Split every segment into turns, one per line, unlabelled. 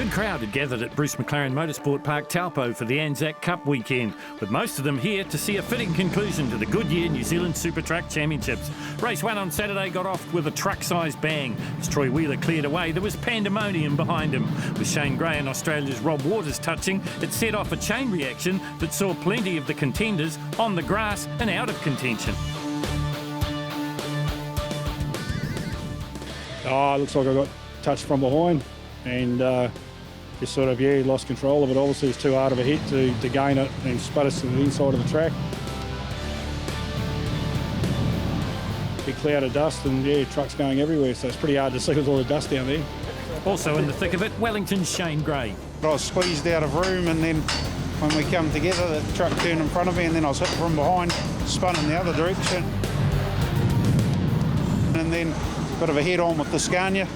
big crowd had gathered at Bruce McLaren Motorsport Park, Taupo for the Anzac Cup weekend, with most of them here to see a fitting conclusion to the Goodyear New Zealand Super Truck Championships. Race 1 on Saturday got off with a truck-sized bang. As Troy Wheeler cleared away, there was pandemonium behind him. With Shane Gray and Australia's Rob Waters touching, it set off a chain reaction that saw plenty of the contenders on the grass and out of contention.
Oh, it looks like I got touched from behind and just sort of, lost control of it. Obviously, it's too hard of a hit to gain it and spud us to the inside of the track. Big cloud of dust and, trucks going everywhere, so it's pretty hard to see with all the dust down there.
Also in the thick of it, Wellington's Shane Gray.
I was squeezed out of room, and then when we come together, the truck turned in front of me, and then I was hit from behind, spun in the other direction. And then a bit of a head-on with the Scania.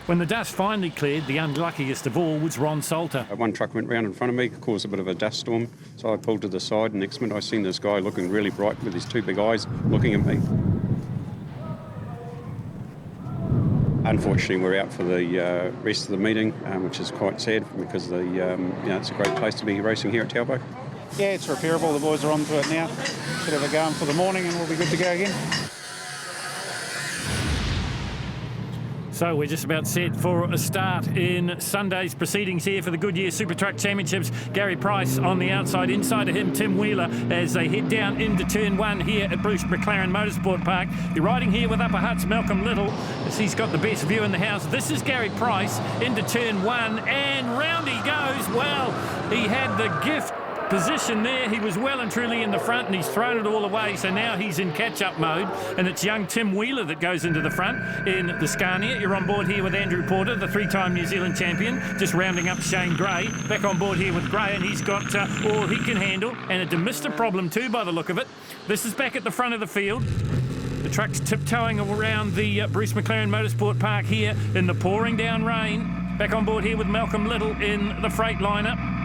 When the dust finally cleared, the unluckiest of all was Ron Salter.
One truck went round in front of me, caused a bit of a dust storm, so I pulled to the side, and next minute I seen this guy looking really bright with his two big eyes looking at me. Unfortunately, we're out for the rest of the meeting, which is quite sad because it's a great place to be racing here at Taupo.
Yeah, it's repairable. The boys are onto it now. Should have a go for the morning and we'll be good to go again.
So we're just about set for a start in Sunday's proceedings here for the Goodyear Super Truck Championships. Gary Price on the outside, inside of him Tim Wheeler as they head down into turn 1 here at Bruce McLaren Motorsport Park. You're riding here with Upper Hutt's Malcolm Little as he's got the best view in the house. This is Gary Price into turn 1 and round he goes. Well, he had the gift position there. He was well and truly in the front and he's thrown it all away, so now he's in catch-up mode, and it's young Tim Wheeler that goes into the front in the Scania. You're on board here with Andrew Porter, the 3-time New Zealand champion, just rounding up Shane Gray. Back on board here with Gray, and he's got all he can handle, and a demister problem too by the look of it. This is back at the front of the field. The truck's tiptoeing around the Bruce McLaren Motorsport Park here in the pouring down rain. Back on board here with Malcolm Little in the Freightliner.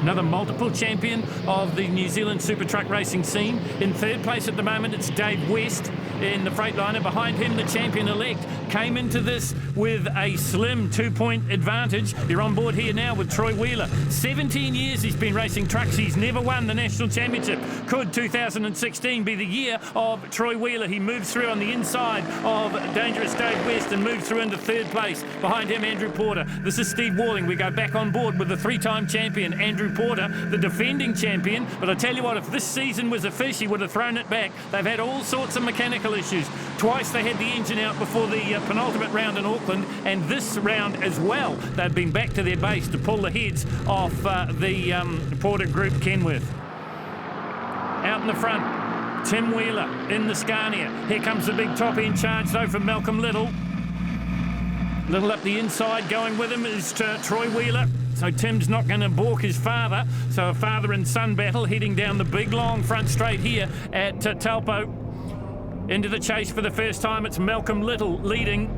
Another multiple champion of the New Zealand Super Truck racing scene. In third place at the moment, it's Dave West in the Freightliner. Behind him, the champion-elect came into this with a slim 2-point advantage. You're on board here now with Troy Wheeler. 17 years he's been racing trucks. He's never won the national championship. Could 2016 be the year of Troy Wheeler? He moves through on the inside of dangerous Dave West and moves through into third place. Behind him, Andrew Porter. This is Steve Walling. We go back on board with the 3-time champion, Andrew Porter, the defending champion. But I tell you what, if this season was a fish, he would have thrown it back. They've had all sorts of mechanical issues. Twice they had the engine out before the penultimate round in Auckland, and this round as well. They've been back to their base to pull the heads off the Porter Group Kenworth. Out in the front, Tim Wheeler in the Scania. Here comes the big top end charge though from Malcolm Little. Little up the inside, going with him is Troy Wheeler. So Tim's not going to balk his father. So a father and son battle heading down the big long front straight here at Taupo. Into the chase for the first time, it's Malcolm Little leading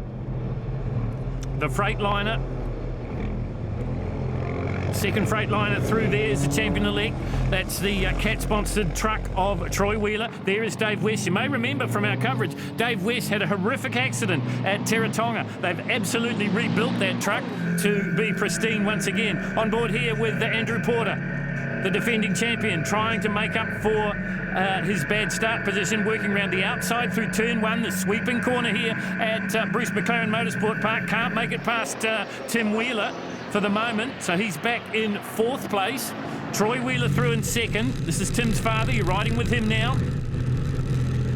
the Freightliner. Second Freightliner through there is the champion-elect. That's the CAT-sponsored truck of Troy Wheeler. There is Dave West. You may remember from our coverage, Dave West had a horrific accident at Teretonga. They've absolutely rebuilt that truck to be pristine once again. On board here with Andrew Porter, the defending champion, trying to make up for his bad start position, working around the outside through turn 1, the sweeping corner here at Bruce McLaren Motorsport Park. Can't make it past Tim Wheeler for the moment, so he's back in 4th place. Troy Wheeler through in 2nd. This is Tim's father. You're riding with him now.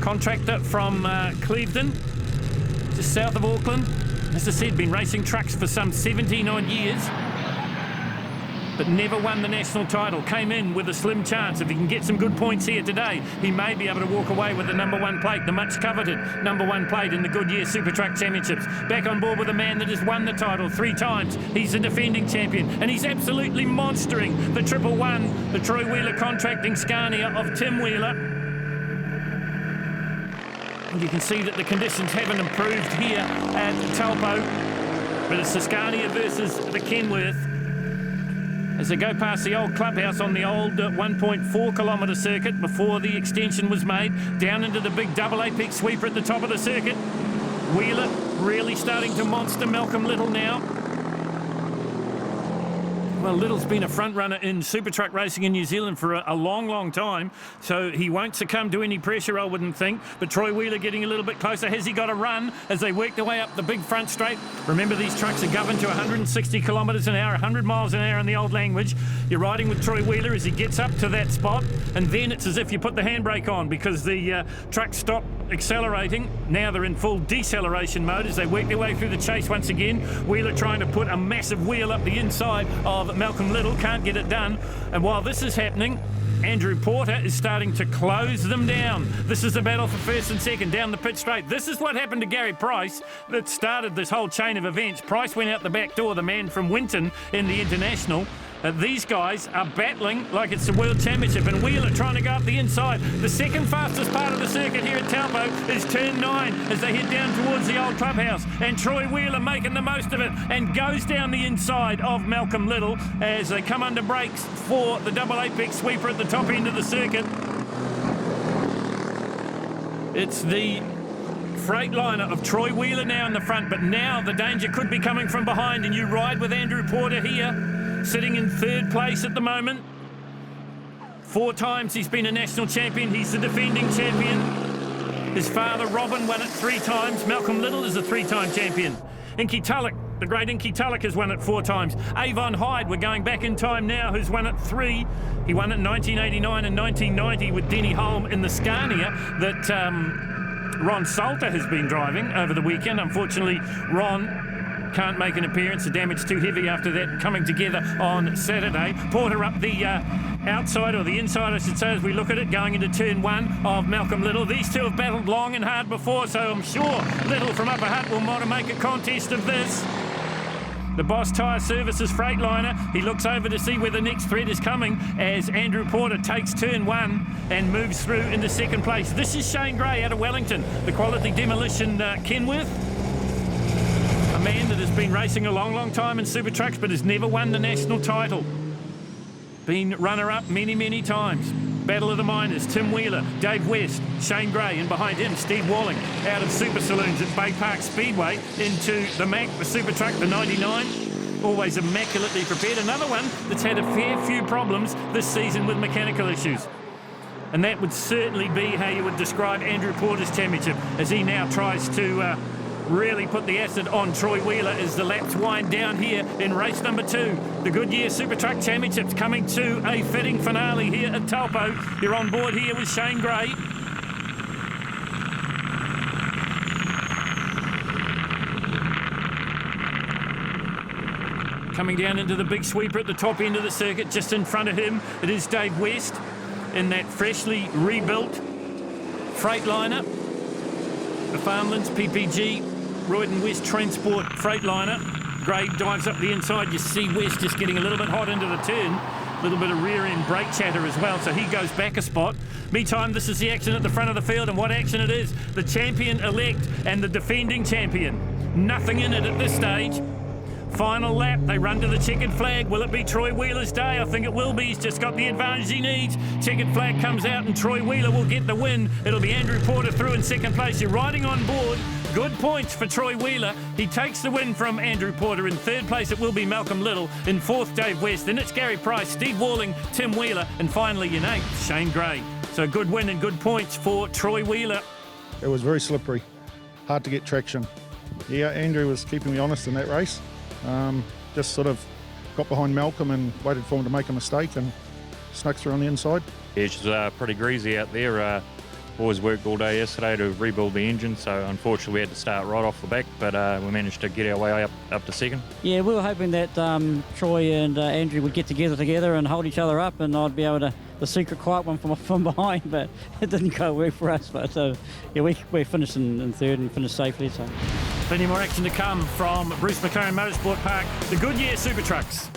Contractor from Clevedon, just south of Auckland. As I said, been racing trucks for some 17 odd years, but never won the national title. Came in with a slim chance. If he can get some good points here today, he may be able to walk away with the #1 plate, the much coveted #1 plate in the Goodyear Super Truck Championships. Back on board with a man that has won the title 3 times. He's the defending champion, and he's absolutely monstering the 111, the Troy Wheeler contracting Scania of Tim Wheeler. And you can see that the conditions haven't improved here at Taupo, but it's the Scania versus the Kenworth. As they go past the old clubhouse on the old 1.4 kilometre circuit before the extension was made, down into the big double apex sweeper at the top of the circuit. Wheeler really starting to monster Malcolm Little now. Well, Little's been a front runner in super truck racing in New Zealand for a long, long time, so he won't succumb to any pressure, I wouldn't think. But Troy Wheeler getting a little bit closer. Has he got a run as they work their way up the big front straight? Remember, these trucks are governed to 160 kilometres an hour, 100 miles an hour in the old language. You're riding with Troy Wheeler as he gets up to that spot, and then it's as if you put the handbrake on because the trucks stop accelerating. Now they're in full deceleration mode as they work their way through the chase once again. Wheeler trying to put a massive wheel up the inside of Malcolm Little, can't get it done. And while this is happening, Andrew Porter is starting to close them down. This is the battle for first and second down the pit straight. This is what happened to Gary Price that started this whole chain of events. Price went out the back door, the man from Winton in the International. These guys are battling like it's the World Championship, and Wheeler trying to go up the inside. The second fastest part of the circuit here at Taupo is turn 9 as they head down towards the old clubhouse, and Troy Wheeler making the most of it and goes down the inside of Malcolm Little as they come under brakes for the double apex sweeper at the top end of the circuit. It's the Freightliner of Troy Wheeler now in the front, but now the danger could be coming from behind, and you ride with Andrew Porter here, sitting in third place at the moment. 4 times he's been a national champion. He's the defending champion. His father, Robin, won it 3 times. Malcolm Little is a 3-time champion. Inky Tulloch, the great Inky Tulloch, has won it 4 times. Avon Hyde, we're going back in time now, who's won it 3. He won it in 1989 and 1990 with Denny Holm in the Scania that Ron Salter has been driving over the weekend. Unfortunately, Ron can't make an appearance. The damage too heavy after that coming together on Saturday. Porter up the outside, or the inside I should say, as we look at it, going into turn 1 of Malcolm Little. These two have battled long and hard before, so I'm sure Little from Upper Hutt will want to make a contest of this. The Boss Tyre Services Freightliner, he looks over to see where the next threat is coming as Andrew Porter takes turn 1 and moves through into second place. This is Shane Gray out of Wellington, the Quality Demolition Kenworth. A man that has been racing a long, long time in super trucks but has never won the national title. Been runner-up many, many times. Battle of the Miners, Tim Wheeler, Dave West, Shane Gray, and behind him, Steve Walling out of Super Saloons at Bay Park Speedway into the Mac, the super truck, the 99. Always immaculately prepared. Another one that's had a fair few problems this season with mechanical issues. And that would certainly be how you would describe Andrew Porter's championship as he now tries to really put the acid on Troy Wheeler as the laps wind down here in race number 2. The Goodyear Super Truck Championships coming to a fitting finale here at Taupo. You're on board here with Shane Gray. Coming down into the big sweeper at the top end of the circuit, just in front of him, it is Dave West in that freshly rebuilt Freightliner. The Farmlands PPG Royden West Transport Freightliner. Gray dives up the inside. You see West just getting a little bit hot into the turn. A little bit of rear end brake chatter as well, so he goes back a spot. Meantime, this is the action at the front of the field, and what action it is. The champion-elect and the defending champion. Nothing in it at this stage. Final lap, they run to the checkered flag. Will it be Troy Wheeler's day? I think it will be. He's just got the advantage he needs. Checkered flag comes out and Troy Wheeler will get the win. It'll be Andrew Porter through in second place. You're riding on board. Good points for Troy Wheeler. He takes the win from Andrew Porter. In third place, it will be Malcolm Little. In fourth, Dave West. Then it's Gary Price, Steve Walling, Tim Wheeler, and finally in eighth, Shane Gray. So good win and good points for Troy Wheeler.
It was very slippery. Hard to get traction. Yeah, Andrew was keeping me honest in that race. Just sort of got behind Malcolm and waited for him to make a mistake and snuck through on the inside.
Yeah, it's pretty greasy out there. Boys worked all day yesterday to rebuild the engine, so unfortunately we had to start right off the back, but we managed to get our way up to second.
Yeah, we were hoping that Troy and Andrew would get together and hold each other up, and I'd be able to the secret quiet one from behind, but it didn't quite work for us. But yeah, we finished in third and finished safely. So
plenty more action to come from Bruce McLaren Motorsport Park, the Goodyear Super Trucks.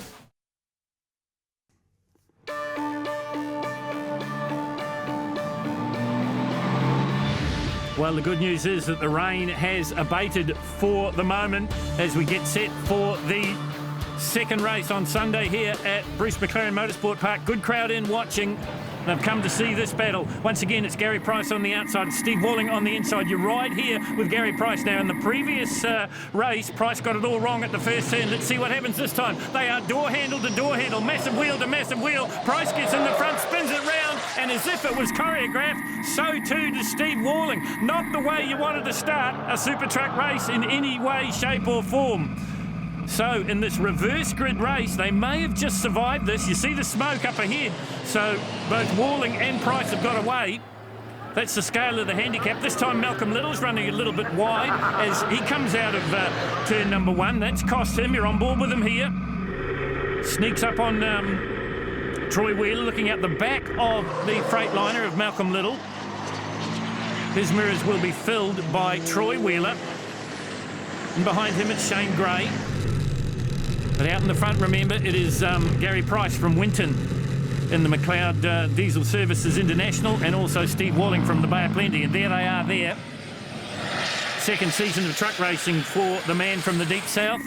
Well, the good news is that the rain has abated for the moment as we get set for the second race on Sunday here at Bruce McLaren Motorsport Park. Good crowd in watching. They've come to see this battle. Once again, it's Gary Price on the outside, Steve Walling on the inside. You're right here with Gary Price. Now, in the previous race, Price got it all wrong at the first turn. Let's see what happens this time. They are door handle to door handle, massive wheel to massive wheel. Price gets in the front, spins it round, and as if it was choreographed, so too does Steve Walling. Not the way you wanted to start a super truck race in any way, shape or form. So in this reverse grid race, they may have just survived this. You see the smoke up ahead. So both Walling and Price have got away. That's the scale of the handicap. This time Malcolm Little's running a little bit wide as he comes out of turn number 1. That's cost him. You're on board with him here. Sneaks up on Troy Wheeler, looking out the back of the Freightliner of Malcolm Little. His mirrors will be filled by Troy Wheeler. And behind him it's Shane Gray. But out in the front, remember, it is Gary Price from Winton in the McLeod Diesel Services International, and also Steve Walling from the Bay of Plenty. And there they are there. Second season of truck racing for the man from the Deep South.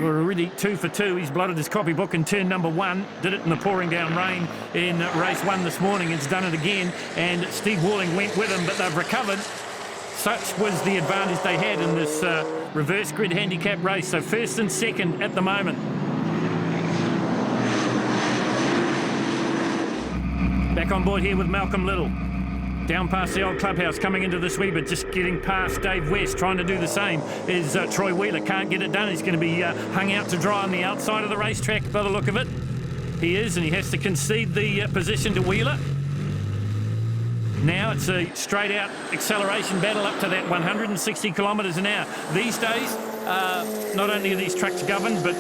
We're already 2 for 2. He's blotted his copybook in turn number 1. Did it in the pouring down rain in race 1 this morning. It's done it again. And Steve Walling went with him, but they've recovered. Such was the advantage they had in this reverse grid handicap race. So first and second at the moment. Back on board here with Malcolm Little. Down past the old clubhouse, coming into this wee bit, just getting past Dave West, trying to do the same is Troy Wheeler. Can't get it done. He's going to be hung out to dry on the outside of the racetrack by the look of it. He is, and he has to concede the position to Wheeler. Now it's a straight-out acceleration battle up to that 160 kilometres an hour. These days, not only are these trucks governed, but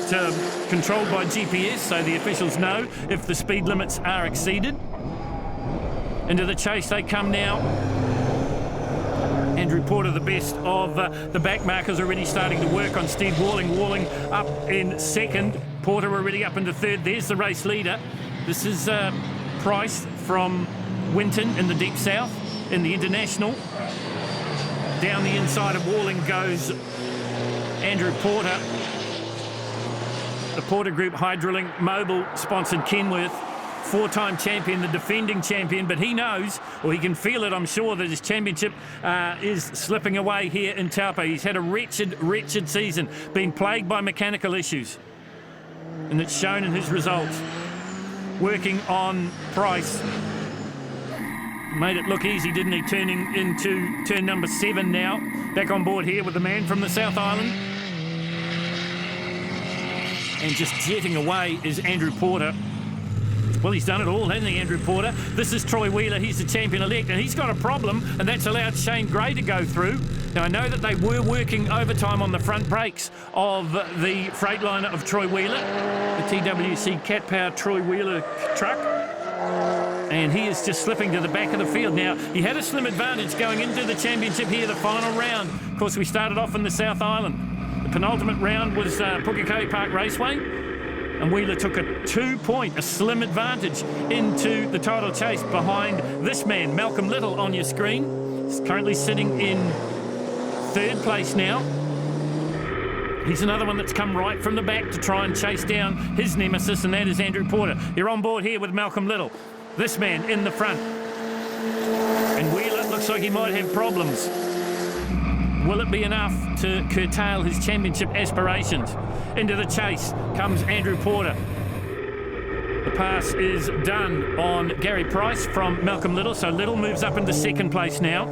controlled by GPS, so the officials know if the speed limits are exceeded. Into the chase they come now. Andrew Porter, the best of the back markers, already starting to work on Steve Walling. Walling up in second. Porter already up into third. There's the race leader. This is Price from Winton in the Deep South in the International. Down the inside of Walling goes Andrew Porter. The Porter Group Hydrolink Mobile sponsored Kenworth. 4-time champion, the defending champion, but he knows, or he can feel it, I'm sure, that his championship is slipping away here in Taupo. He's had a wretched season, been plagued by mechanical issues, and it's shown in his results. Working on Price. Made it look easy, didn't he? Turning into turn number 7 now. Back on board here with the man from the South Island. And just jetting away is Andrew Porter. Well, he's done it all, hasn't he, Andrew Porter? This is Troy Wheeler. He's the champion-elect, and he's got a problem, and that's allowed Shane Gray to go through. Now, I know that they were working overtime on the front brakes of the Freightliner of Troy Wheeler, the TWC Cat Power Troy Wheeler truck, and he is just slipping to the back of the field. Now, he had a slim advantage going into the championship here, the final round. Of course, we started off in the South Island. The penultimate round was Pukekohe Park Raceway. And Wheeler took a 2-point, a slim advantage into the title chase behind this man, Malcolm Little, on your screen. He's currently sitting in third place now. He's another one that's come right from the back to try and chase down his nemesis, and that is Andrew Porter. You're on board here with Malcolm Little. This man in the front. And Wheeler looks like he might have problems. Will it be enough to curtail his championship aspirations? Into the chase comes Andrew Porter. The pass is done on Gary Price from Malcolm Little, so Little moves up into second place now.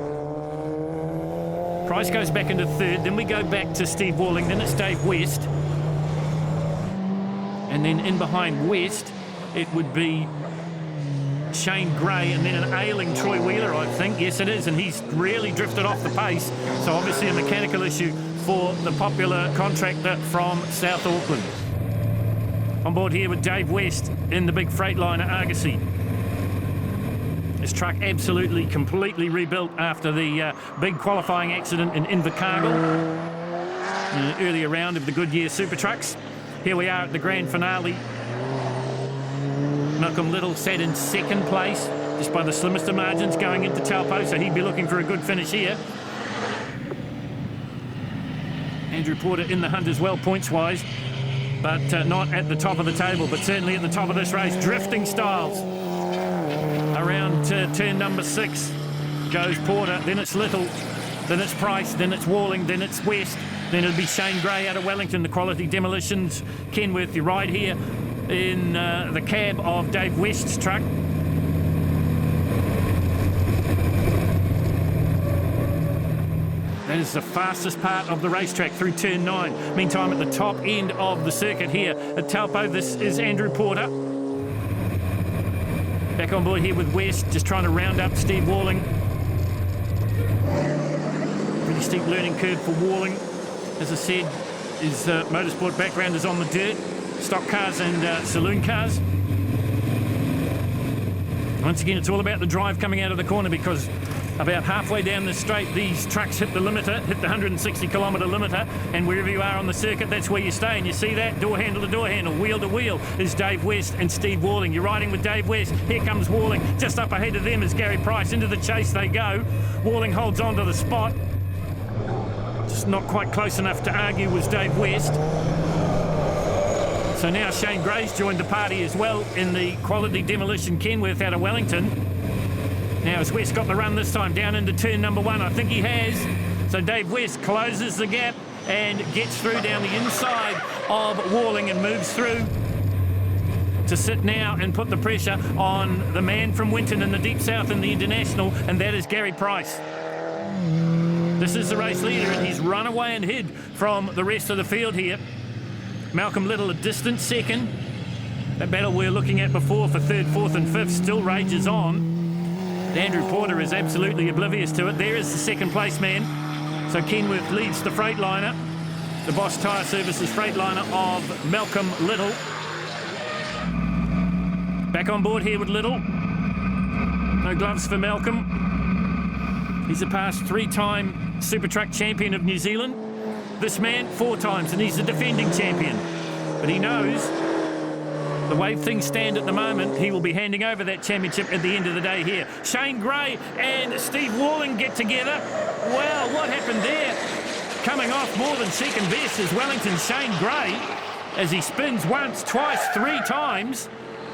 Price goes back into third, then we go back to Steve Walling, then it's Dave West. And then in behind West, it would be Shane Gray, and then an ailing Troy Wheeler, I think. Yes, it is, and he's really drifted off the pace. So obviously a mechanical issue for the popular contractor from South Auckland. On board here with Dave West in the big Freightliner Argosy. This truck absolutely, completely rebuilt after the big qualifying accident in Invercargill in an earlier round of the Goodyear SUPERTRUCKS. Here we are at the grand finale. Malcolm Little sat in second place, just by the slimmest of margins going into Taupo, so he'd be looking for a good finish here. Andrew Porter in the hunt as well, points-wise. but not at the top of the table, but certainly at the top of this race. Drifting styles around turn number 6 goes Porter, then it's Little, then it's Price, then it's Walling, then it's West, then it'll be Shane Gray out of Wellington, the Quality Demolitions Kenworth. You ride here in the cab of Dave West's truck. That is the fastest part of the racetrack through turn 9. Meantime, at the top end of the circuit here at Taupo, this is Andrew Porter. Back on board here with West, just trying to round up Steve Walling. Pretty steep learning curve for Walling. As I said, his motorsport background is on the dirt, stock cars and saloon cars. Once again, it's all about the drive coming out of the corner, because about halfway down the straight, these trucks hit the limiter, hit the 160 kilometre limiter, and wherever you are on the circuit, that's where you stay. And you see that, door handle to door handle, wheel to wheel, is Dave West and Steve Walling. You're riding with Dave West. Here comes Walling. Just up ahead of them is Gary Price. Into the chase they go. Walling holds on to the spot. Just not quite close enough to argue was Dave West. So now Shane Gray's joined the party as well in the Quality Demolition Kenworth out of Wellington. Now has West got the run this time down into turn number 1? I think he has. So Dave West closes the gap and gets through down the inside of Walling and moves through to sit now and put the pressure on the man from Winton in the Deep South in the International, and that is Gary Price. This is the race leader, and he's run away and hid from the rest of the field here. Malcolm Little a distant second. That battle we were looking at before for 3rd, 4th and 5th still rages on. Andrew Porter is absolutely oblivious to it. There is the second place man. So Kenworth leads the Freightliner, the Bosch Tyre Services Freightliner of Malcolm Little. Back on board here with Little. No gloves for Malcolm. He's a past 3-time Super Truck champion of New Zealand. This man 4 times, and he's the defending champion. But he knows the way things stand at the moment, he will be handing over that championship at the end of the day here. Shane Gray and Steve Walling get together. Well, what happened there? Coming off more than second best is Wellington Shane Gray, as he spins once, twice, 3 times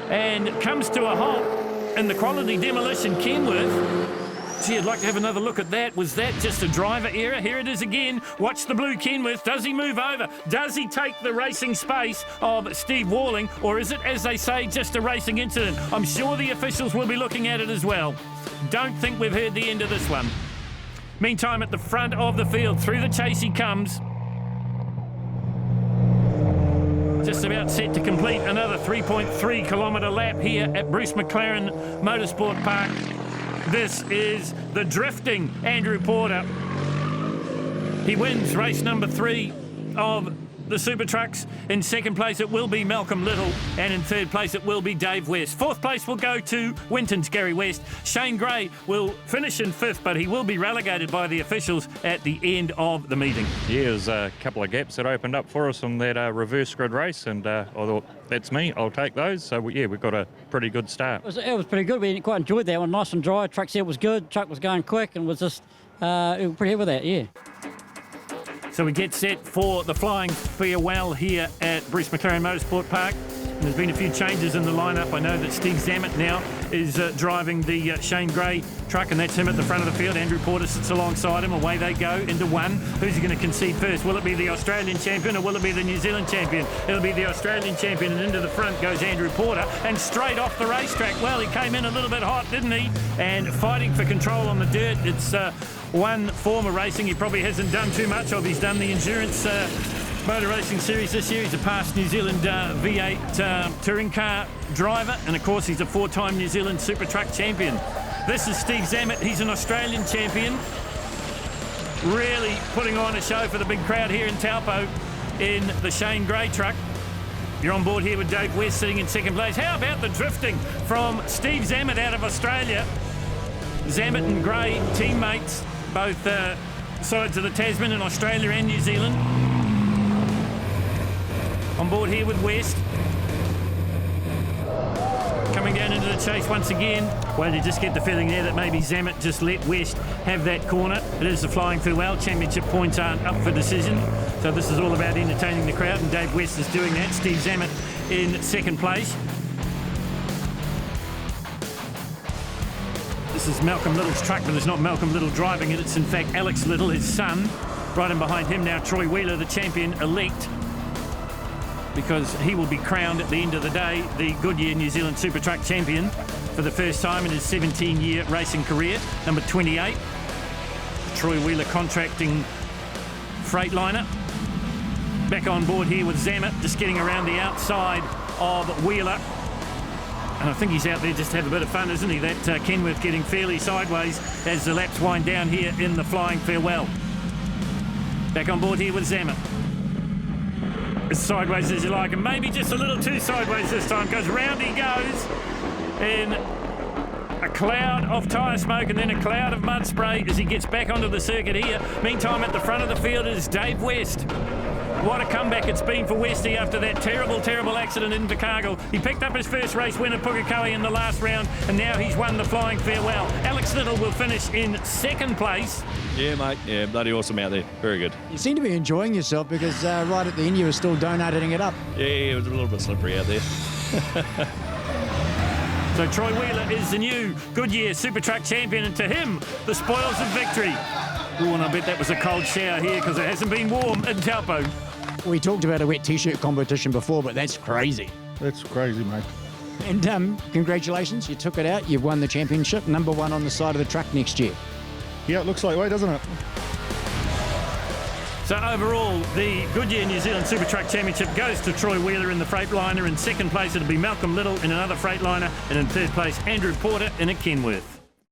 and comes to a halt in the Quality Demolition Kenworth. Gee, I'd like to have another look at that. Was that just a driver error? Here it is again. Watch the blue Kenworth. Does he move over? Does he take the racing space of Steve Walling? Or is it, as they say, just a racing incident? I'm sure the officials will be looking at it as well. Don't think we've heard the end of this one. Meantime, at the front of the field, through the chase he comes. Just about set to complete another 3.3 kilometre lap here at Bruce McLaren Motorsport Park. This is the drifting Andrew Porter. He wins race number 3 of the Super Trucks. In second place it will be Malcolm Little, and in third place it will be Dave West. Fourth place will go to Winton's Gary West. Shane Gray will finish in 5th, but he will be relegated by the officials at the end of the meeting.
Yeah, there's a couple of gaps that opened up for us on that reverse grid race, and I thought, that's me, I'll take those. So, yeah, we've got a pretty good start.
It was pretty good. We quite enjoyed that one. Nice and dry. Truck set was good. Truck was going quick and was just pretty happy with that, yeah.
So we get set for the flying farewell here at Bruce McLaren Motorsport Park. And there's been a few changes in the lineup. I know that Steve Zammit now is driving the Shane Gray truck, and that's him at the front of the field. Andrew Porter sits alongside him. Away they go into 1. Who's he going to concede first? Will it be the Australian champion or will it be the New Zealand champion? It'll be the Australian champion, and into the front goes Andrew Porter, and straight off the racetrack. Well, he came in a little bit hot, didn't he? And fighting for control on the dirt. It's one form of racing he probably hasn't done too much of. He's done the endurance motor racing series this year. He's a past New Zealand V8 touring car driver, and of course he's a 4-time New Zealand Super Truck champion. This is Steve Zammit. He's an Australian champion, really putting on a show for the big crowd here in Taupo in the Shane Gray truck. You're on board here with Dave West sitting in second place. How about the drifting from Steve Zammit out of Australia? Zammit and Gray, teammates, both sides of the Tasman in Australia and New Zealand. On board here with West. coming down into the chase once again. Well, you just get the feeling there that maybe Zammit just let West have that corner. It is the Flying Farewell. Championship points aren't up for decision. So this is all about entertaining the crowd, and Dave West is doing that. Steve Zammit in second place. This is Malcolm Little's truck, but it's not Malcolm Little driving it. It's in fact Alex Little, his son. Right in behind him now, Troy Wheeler, the champion-elect, because he will be crowned at the end of the day the Goodyear New Zealand Super Truck champion for the first time in his 17-year racing career. Number 28, Troy Wheeler contracting Freightliner. Back on board here with Zammit, just getting around the outside of Wheeler. And I think he's out there just to have a bit of fun, isn't he? That Kenworth getting fairly sideways as the laps wind down here in the Flying Farewell. Back on board here with Zammit. As sideways as you like, and maybe just a little too sideways this time, because round he goes in a cloud of tyre smoke and then a cloud of mud spray as he gets back onto the circuit here. Meantime, at the front of the field is Dave West. What a comeback it's been for Westy after that terrible, terrible accident in Invercargill. He picked up his first race win at Pukekohe in the last round, and now he's won the Flying Farewell. Alex Little will finish in second place.
Yeah, mate. Yeah, bloody awesome out there. Very good.
You seem to be enjoying yourself because right at the end you were still donating it up.
Yeah, it was a little bit slippery out there.
So Troy Wheeler is the new Goodyear Super Truck champion, and to him, the spoils of victory. Oh, and I bet that was a cold shower here because it hasn't been warm in Taupo.
We talked about a wet T-shirt competition before, but that's crazy.
That's crazy, mate.
And congratulations, you took it out. You've won the championship, number one on the side of the truck next year.
Yeah, it looks like way, doesn't it?
So overall, the Goodyear New Zealand Super Truck Championship goes to Troy Wheeler in the Freightliner. In second place, it'll be Malcolm Little in another Freightliner. And in third place, Andrew Porter in a Kenworth.